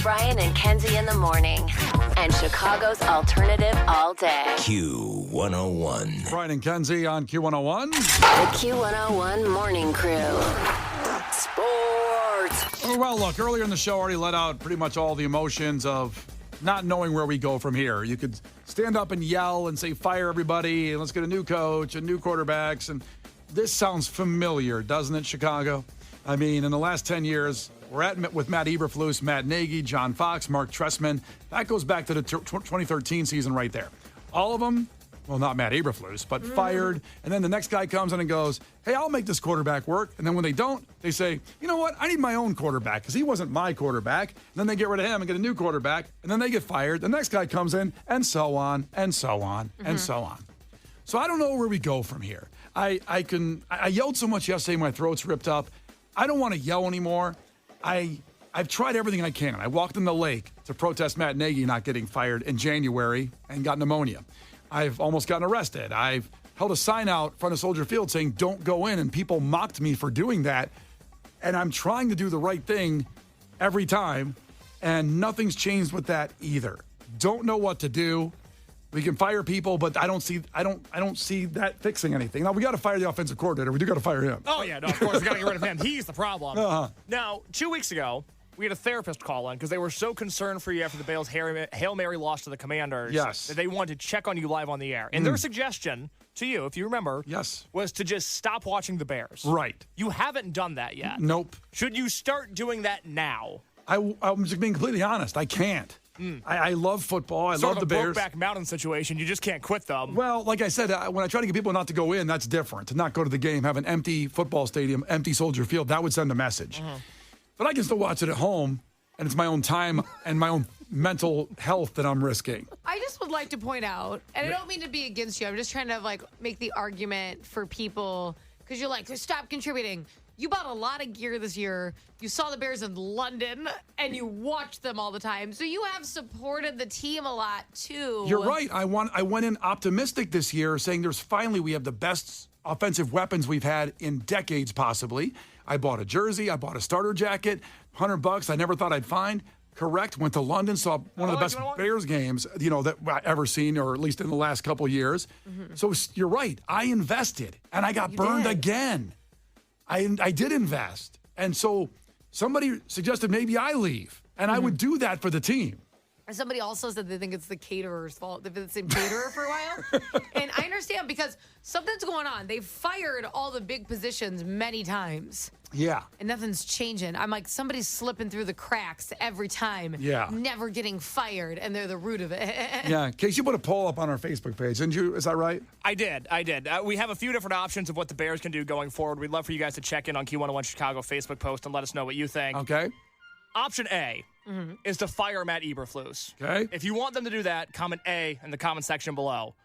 Brian and Kenzie in the morning. And Chicago's alternative all day. Q101. Brian and Kenzie on Q101. The Q101 Morning Crew. Sports. Well, look, earlier in the show, I already let out pretty much all the emotions of not knowing where we go from here. You could stand up and yell and say, fire everybody, and let's get a new coach and new quarterbacks. And this sounds familiar, doesn't it, Chicago? I mean, in the last 10 years, we're at with Matt Eberflus, Matt Nagy, John Fox, Mark Trestman. That goes back to the 2013 season right there. All of them, well, not Matt Eberflus, but fired. And then the next guy comes in and goes, hey, I'll make this quarterback work. And then when they don't, they say, you know what? I need my own quarterback because he wasn't my quarterback. And then they get rid of him and get a new quarterback. And then they get fired. The next guy comes in and so on and so on and so on. So I don't know where we go from here. I yelled so much yesterday, my throat's ripped up. I don't want to yell anymore. I've tried everything I can. I walked in the lake to protest Matt Nagy not getting fired in January and got pneumonia. I've almost gotten arrested. I've held a sign out in front of Soldier Field saying, don't go in, and people mocked me for doing that. And I'm trying to do the right thing every time, and nothing's changed with that either. Don't know what to do. We can fire people, but I don't see that fixing anything. Now, we got to fire the offensive coordinator. We do got to fire him. Oh, yeah, no, of course, we got to get rid of him. He's the problem. Uh-huh. Now, 2 weeks ago, we had a therapist call in because they were so concerned for you after the Bills' Hail Mary loss to the Commanders that they wanted to check on you live on the air. And their suggestion to you, if you remember, was to just stop watching the Bears. Right. You haven't done that yet. Nope. Should you start doing that now? I'm just being completely honest. I can't. I love football. I love the Bears. Brokeback Mountain situation. You just can't quit them. Well, like I said, when I try to get people not to go in, that's different. To not go to the game, have an empty football stadium, empty Soldier Field, that would send a message. But I can still watch it at home, and it's my own time and my own mental health that I'm risking. I just would like to point out, and I don't mean to be against you, I'm just trying to make the argument for people, because you're like, stop contributing. You bought a lot of gear this year. You saw the Bears in London, and you watched them all the time. So you have supported the team a lot, too. You're right. I went in optimistic this year, saying we have the best offensive weapons we've had in decades, possibly. I bought a jersey. I bought a starter jacket, $100 I never thought I'd find. Correct. Went to London, saw one of the best Bears games, that I've ever seen, or at least in the last couple of years. So you're right. I invested, and I got burned again. I did invest. And so somebody suggested maybe I leave, and I would do that for the team. Somebody also said they think it's the caterer's fault. They've been the same caterer for a while. And I understand because something's going on. They've fired all the big positions many times. Yeah. And nothing's changing. I'm like, somebody's slipping through the cracks every time. Yeah. Never getting fired, and they're the root of it. Yeah. Case, you put a poll up on our Facebook page, didn't you? Is that right? I did. We have a few different options of what the Bears can do going forward. We'd love for you guys to check in on Q101 Chicago Facebook post and let us know what you think. Okay. Option A is to fire Matt Eberflus. Okay. If you want them to do that, comment A in the comment section below.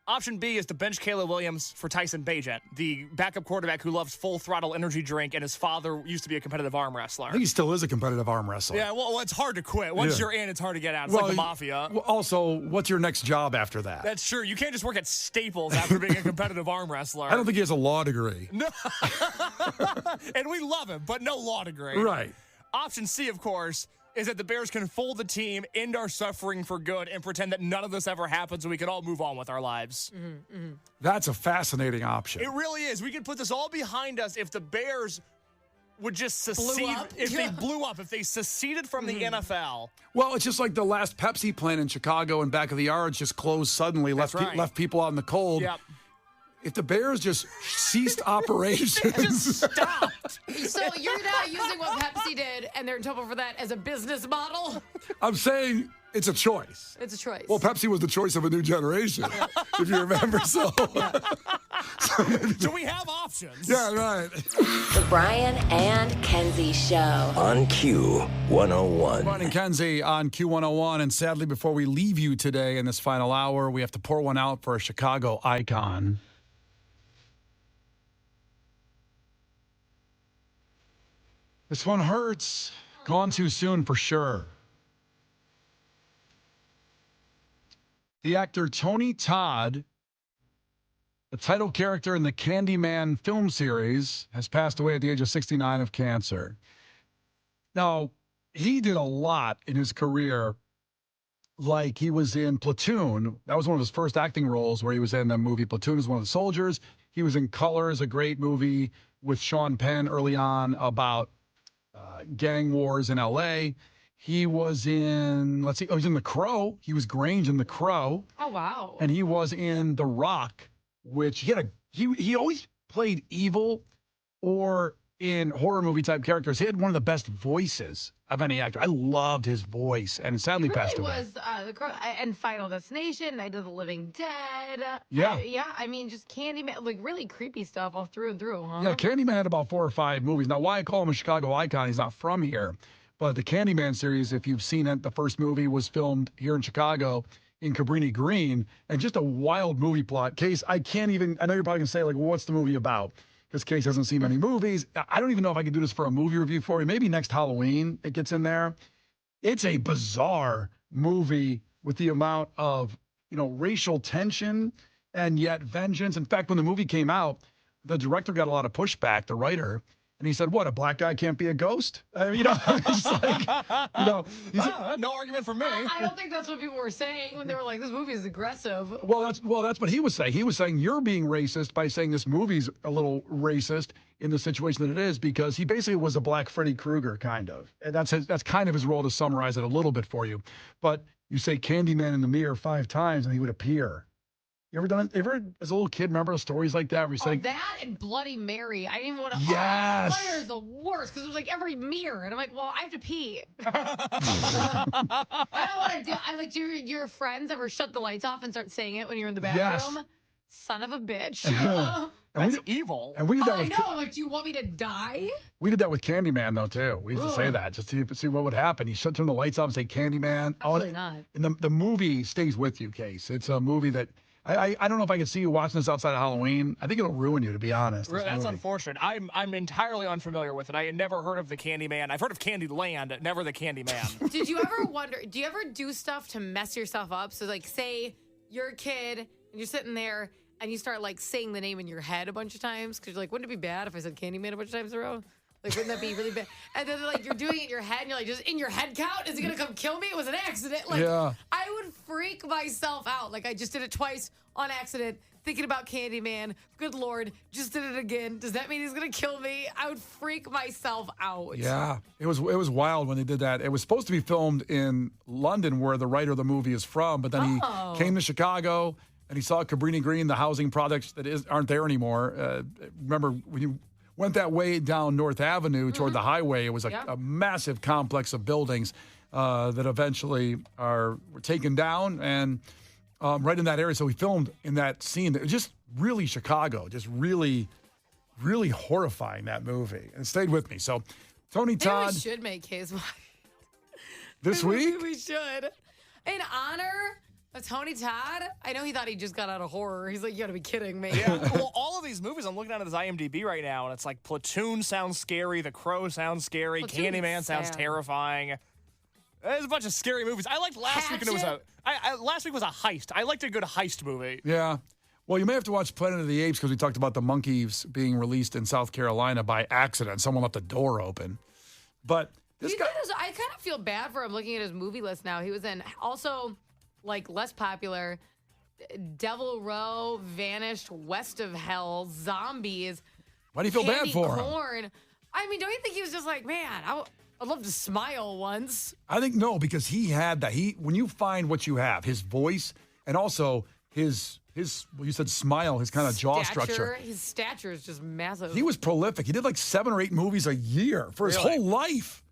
Option B is to bench Caleb Williams for Tyson Bagent, the backup quarterback who loves Full Throttle energy drink, and his father used to be a competitive arm wrestler. I think he still is a competitive arm wrestler. Yeah, well, it's hard to quit. Once you're in, it's hard to get out. It's like the mafia. Also, what's your next job after that? That's true. You can't just work at Staples after being a competitive arm wrestler. I don't think he has a law degree. No. And we love him, but no law degree. Right. Option C, of course, is that the Bears can fold the team, end our suffering for good, and pretend that none of this ever happened so we can all move on with our lives. That's a fascinating option. It really is. We could put this all behind us if the Bears would just secede. They blew up, if they seceded from the NFL. Well, it's just like the last Pepsi plant in Chicago and back of the yards just closed suddenly, left people out in the cold. Yep. If the Bears just ceased operations. Just stopped. So you're not using what Pepsi did, and they're in trouble for that as a business model? I'm saying it's a choice. It's a choice. Well, Pepsi was the choice of a new generation, if you remember. So we have options. Yeah, right. The Brian and Kenzie Show. On Q101. Brian and Kenzie on Q101. And sadly, before we leave you today in this final hour, we have to pour one out for a Chicago icon. This one hurts. Gone too soon for sure. The actor Tony Todd, the title character in the Candyman film series, has passed away at the age of 69 of cancer. Now, he did a lot in his career. Like he was in Platoon. That was one of his first acting roles where he was in the movie Platoon as one of the soldiers. He was in Colors, a great movie with Sean Penn early on about gang wars in L.A. He was in, he was in The Crow. He was Grange in The Crow. Oh, wow. And he was in The Rock, which he always played evil or in horror movie type characters. He had one of the best voices of any actor. I loved his voice, and sadly passed away. Was The Crow and Final Destination, Night of the Living Dead. Yeah. I mean, just Candyman, like really creepy stuff all through and through, huh? Yeah, Candyman had about 4 or 5 movies. Now, why I call him a Chicago icon, he's not from here. But the Candyman series, if you've seen it, the first movie was filmed here in Chicago in Cabrini Green, and just a wild movie plot. Case, I know you're probably going to say, like, well, what's the movie about? Because Case hasn't seen many movies. I don't even know if I can do this for a movie review for you. Maybe next Halloween it gets in there. It's a bizarre movie with the amount of, racial tension and yet vengeance. In fact, when the movie came out, the director got a lot of pushback, the writer, and he said, what, a black guy can't be a ghost? I mean, it's like, no argument for me. I don't think that's what people were saying when they were like, this movie is aggressive. Well, that's what he was saying. He was saying you're being racist by saying this movie's a little racist in the situation that it is, because he basically was a black Freddy Krueger, kind of. And that's kind of his role, to summarize it a little bit for you. But you say Candyman in the mirror 5 times and he would appear. You ever done it? Ever, as a little kid, remember stories like that? Where you say, that and Bloody Mary. I didn't even want to. Yes. Bloody Mary is the worst because it was like every mirror, and I'm like, well, I have to pee. I don't want to do. I'm like, do your friends ever shut the lights off and start saying it when you're in the bathroom? Yes. Son of a bitch. That's evil. And we did that I know. Like, do you want me to die? We did that with Candyman, though, too. We used to say that just to see what would happen. You turn the lights off and say Candyman. Absolutely not. And the movie stays with you, Case. It's a movie that I don't know if I could see you watching this outside of Halloween. I think it'll ruin you, to be honest. That's unfortunate. I'm entirely unfamiliar with it. I had never heard of the Candyman. I've heard of Candyland, never the Candyman. Did you ever wonder, do you ever do stuff to mess yourself up? So, like, say you're a kid and you're sitting there and you start, like, saying the name in your head a bunch of times because you're like, wouldn't it be bad if I said Candyman a bunch of times in a row? Like, wouldn't that be really bad? And then, like, you're doing it in your head, and you're like, just in your head count? Is he going to come kill me? It was an accident. Like, yeah. I would freak myself out. Like, I just did it twice on accident, thinking about Candyman. Good Lord, just did it again. Does that mean he's going to kill me? I would freak myself out. Yeah, it was wild when they did that. It was supposed to be filmed in London, where the writer of the movie is from, but then he came to Chicago, and he saw Cabrini Green, the housing products that aren't there anymore. Remember, when you went that way down North Avenue toward the highway, it was a massive complex of buildings that eventually were taken down, and right in that area. So we filmed in that scene. It was just really Chicago, just really, really horrifying, that movie. And it stayed with me. So Tony Todd. Maybe we should make his wife. This week? We should. In honor of Tony Todd. I know he thought he just got out of horror. He's like, you gotta be kidding me. Yeah. Well, all of these movies, I'm looking at his IMDb right now, and it's like Platoon sounds scary, The Crow sounds scary, Candyman sounds terrifying. There's a bunch of scary movies. I liked last week, and it was last week was a heist. I liked a good heist movie. Yeah. Well, you may have to watch Planet of the Apes, because we talked about the monkeys being released in South Carolina by accident. Someone left the door open. But this guy, I kind of feel bad for him looking at his movie list now. He was in also, like, less popular, Devil Row, Vanished, West of Hell, Zombies. Why do you feel bad for him? Corn. I mean, don't you think he was just like, man, I'd love to smile once? I think no, because he had that. When you find what you have, his voice, and also his well, you said smile, his kind of jaw structure. His stature is just massive. He was prolific. He did like 7 or 8 movies a year for his whole life.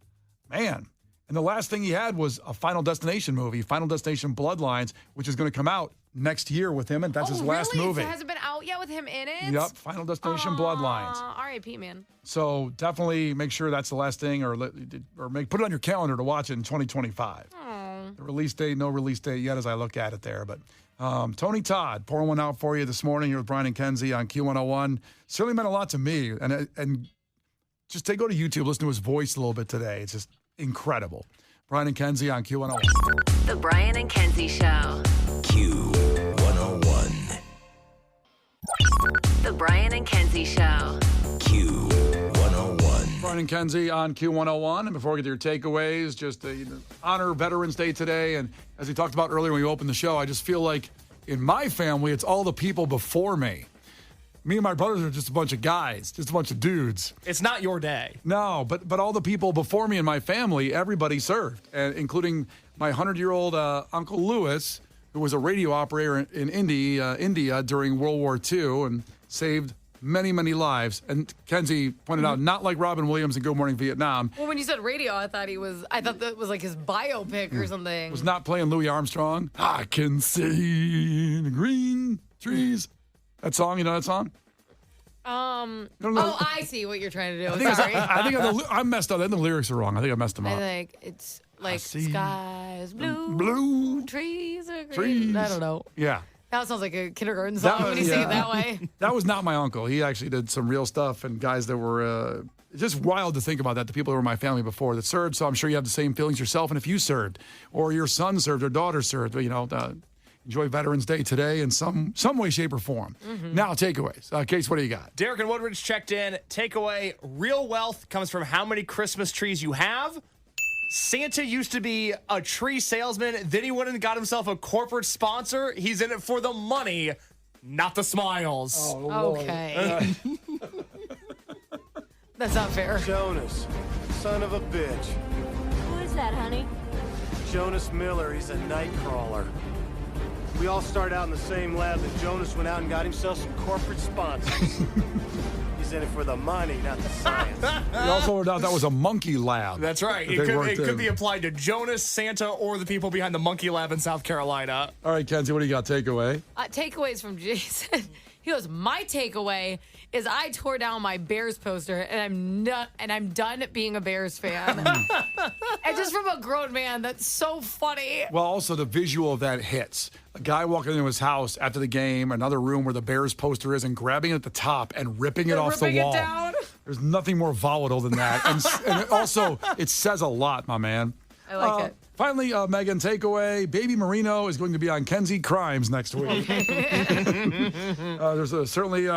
Man. And the last thing he had was a Final Destination movie, Final Destination Bloodlines, which is going to come out next year with him, and that's his last movie. It hasn't been out yet with him in it? Yep, Final Destination Bloodlines. R.I.P., man. So definitely make sure that's the last thing, or put it on your calendar to watch it in 2025. The release date, no release date yet as I look at it there. But Tony Todd, pouring one out for you this morning here with Brian and Kenzie on Q101. Certainly meant a lot to me. And just go to YouTube, listen to his voice a little bit today. It's just incredible. Brian and Kenzie on Q101. The Brian and Kenzie Show. Q101. The Brian and Kenzie Show. Q101. Brian and Kenzie on Q101. And before we get to your takeaways, just to honor Veterans Day today. And as we talked about earlier when we opened the show, I just feel like in my family, it's all the people before me. Me and my brothers are just a bunch of guys, just a bunch of dudes. It's not your day. No, but all the people before me in my family, everybody served, and including my 100-year-old Uncle Louis, who was a radio operator in India during World War II and saved many, many lives. And Kenzie pointed out, not like Robin Williams in Good Morning Vietnam. Well, when you said radio, I thought that was like his biopic or something. Was not playing Louis Armstrong. I can see the green trees. That song, you know that song? Oh, I see what you're trying to do. Sorry. I think I messed up. I think the lyrics are wrong. I think I messed them up. I think it's like skies blue, blue, trees are green. trees. I don't know. Yeah. That sounds like a kindergarten song when you say it that way. That was not my uncle. He actually did some real stuff, and guys that were just wild to think about that. The people that were in my family before that served, so I'm sure you have the same feelings yourself. And if you served, or your son served, or daughter served, enjoy Veterans Day today in some way, shape, or form. Mm-hmm. Now, takeaways. Case, what do you got? Derek and Woodridge checked in. Takeaway, real wealth comes from how many Christmas trees you have. Santa used to be a tree salesman. Then he went and got himself a corporate sponsor. He's in it for the money, not the smiles. Oh, okay. That's not fair. Jonas, son of a bitch. Who is that, honey? Jonas Miller, he's a night crawler. We all started out in the same lab, but Jonas went out and got himself some corporate sponsors. He's in it for the money, not the science. We also learned out that was a monkey lab. That's right. It could be applied to Jonas, Santa, or the people behind the monkey lab in South Carolina. All right, Kenzie, what do you got? Takeaway? Takeaways from Jason. He goes, my takeaway is I tore down my Bears poster and I'm done being a Bears fan. And just from a grown man, that's so funny. Well, also the visual of that hits. A guy walking into his house after the game, another room where the Bears poster is, and grabbing it at the top and ripping it off the wall. Ripping it down. There's nothing more volatile than that. And also, it says a lot, my man. I like it. Finally, Megan, takeaway. Baby Marino is going to be on Kenzie Crimes next week. There's certainly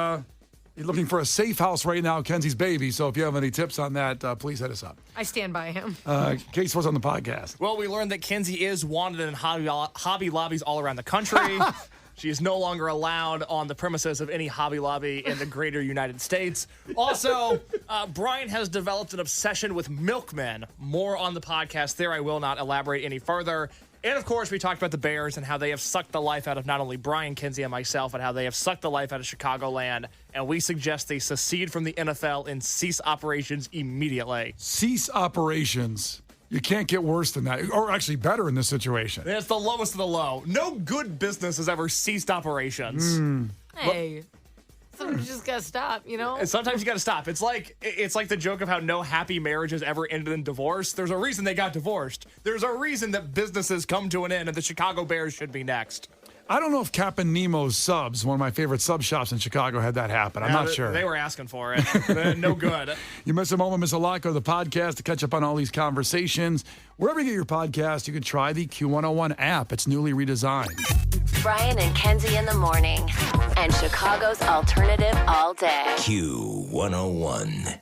looking for a safe house right now, Kenzie's baby. So if you have any tips on that, please hit us up. I stand by him. Case, what's on the podcast? Well, we learned that Kenzie is wanted in hobby lobbies all around the country. She is no longer allowed on the premises of any Hobby Lobby in the greater United States. Also, Brian has developed an obsession with milkmen. More on the podcast there. I will not elaborate any further. And, of course, we talked about the Bears and how they have sucked the life out of not only Brian, Kenzie, and myself, but how they have sucked the life out of Chicagoland. And we suggest they secede from the NFL and cease operations immediately. Cease operations. You can't get worse than that, or actually better in this situation. It's the lowest of the low. No good business has ever ceased operations. Hey, sometimes you just gotta stop, you know? And sometimes you gotta stop. It's like the joke of how no happy marriage has ever ended in divorce. There's a reason they got divorced. There's a reason that businesses come to an end, and the Chicago Bears should be next. I don't know if Cap'n Nemo's Subs, one of my favorite sub shops in Chicago, had that happen. I'm not sure. They were asking for it. No good. You miss a moment, miss a lot. Go to the podcast to catch up on all these conversations. Wherever you get your podcast, you can try the Q101 app. It's newly redesigned. Brian and Kenzie in the morning, and Chicago's alternative all day. Q101.